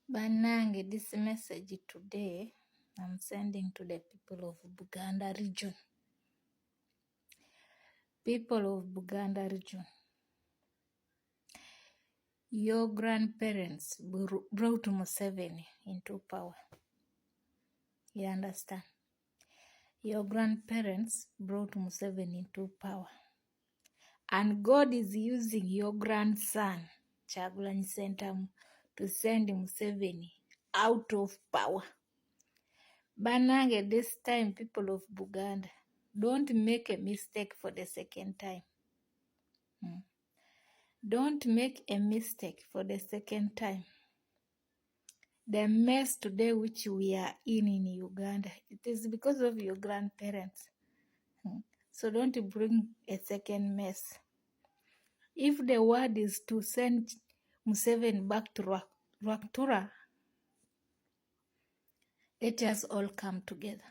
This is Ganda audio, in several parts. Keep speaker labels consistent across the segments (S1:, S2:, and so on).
S1: Banange, this message today I'm sending to the people of Buganda region. People of Buganda region, your grandparents brought Museveni into power. You understand? Your grandparents brought Museveni into power. And God is using your grandson, Kyagulanyi Ssentamu, to send Museveni out of power. Banange, this time, people of Buganda, don't make a mistake for the second time. Don't make a mistake for the second time. The mess today which we are in Uganda, it is because of your grandparents. So don't bring a second mess. If the word is to send Museveni back to Rwaktura, let us all come together.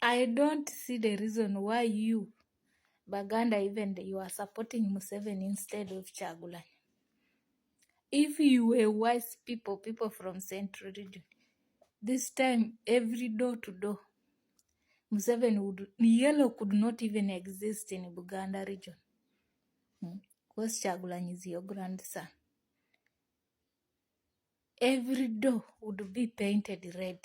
S1: I don't see the reason why you, Baganda, even you are supporting Museveni instead of Kyagulanyi. If you were wise people from Central Region, this time every door to door, Museveni yellow could not even exist in Buganda region. Because Kyagulanyi is your grandson. Every door would be painted red.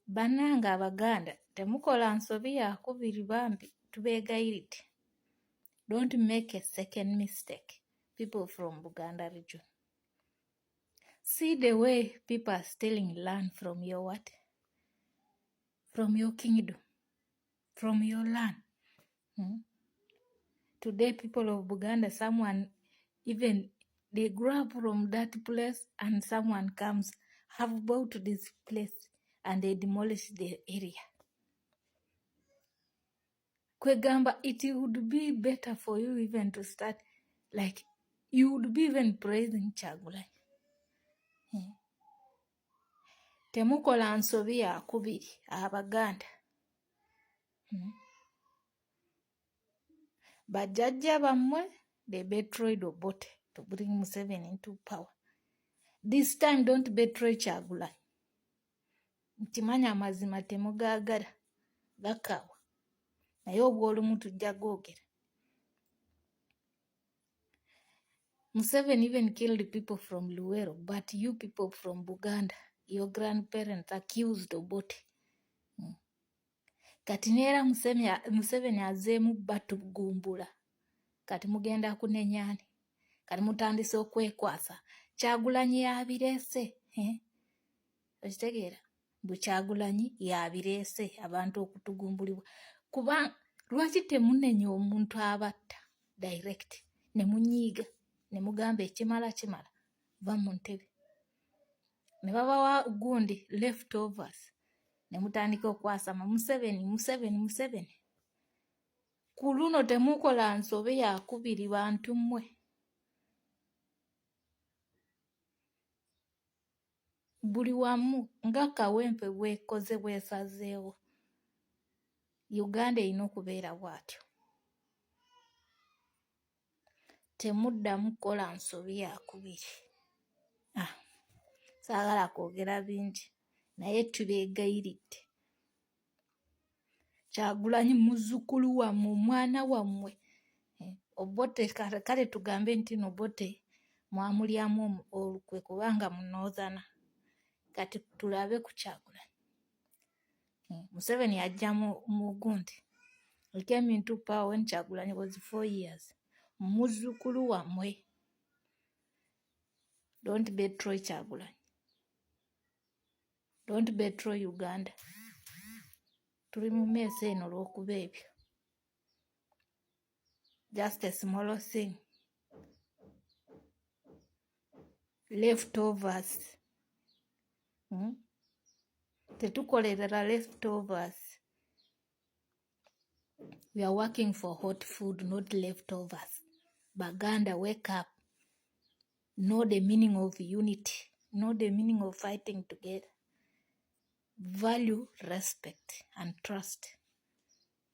S1: Bananga Baganda, temukola nsobi yakubiri bambi tubegayiridde. Don't make a second mistake, people from Buganda region. See the way people are stealing land from your what? From your kingdom, from your land. Today, people of Buganda, someone even they grab from that place and someone comes, have bought this place and they demolish the area. Kwegamba, it would be better for you even to start, like, you would be even praising Kyagulanyi. Temukola nsobi yakubiri Abaganda. Bajjajja bammwe, they betrayed Obote to bring Museveni into power. This time, don't betray Kyagulanyi. Ntimanya amazima temugaagala gakaawa. Naye obw'olumu tujja googera. Museveni even killed people from Luwero, but you people from Buganda, your grandparents accused Obote. Kati neera Museveni azeemu batugumbula. Kati mugenda kunenyani. Kati mutandise okwekwasa. Kyagulanyi yabireese. Okitegeera? Bwe Kyagulanyi yabireese abantu okutugumbulibwa. Kuba lwaki temunenya omuntu abatta direct ne munyiiga ne mugamba ekimala va mu ntebe. Ne babawa gundi leftovers ne mutandika okwasama Museveni. Ku luno temukola nsobe yakubiri bantu mmwe. Buli wamu nga kawempe bwekoze bwesazeewo. Uganda erina okubeera bw'atyo. Temuddamu kukola nsobi yakubiri. Saagala kwogera bingi naye tubeegayiridde. Kyagulanyi muzzukulu wammwe, omwana wammwe. Obote kale tugambe nti Obote mwamulyamu olukwe kubanga munoozana. Kati tulabe ku Kyagulanyi. Museveni yajja mu gundi. He came into power when Kyagulanyi was 4 years. Muzzukulu wammwe. Don't betray Kyagulanyi. Don't betray Uganda. Tuli mu meesi eno olw'okuba ebyo. Just a small thing. Leftovers. Tetukolerera leftovers. We are working for hot food, not leftovers. Baganda, wake up. Know the meaning of unity. Know the meaning of fighting together. Value, respect, and trust.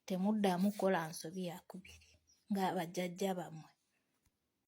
S1: Temuddamu kola nsobi yakubiri nga bajjajja bammwe.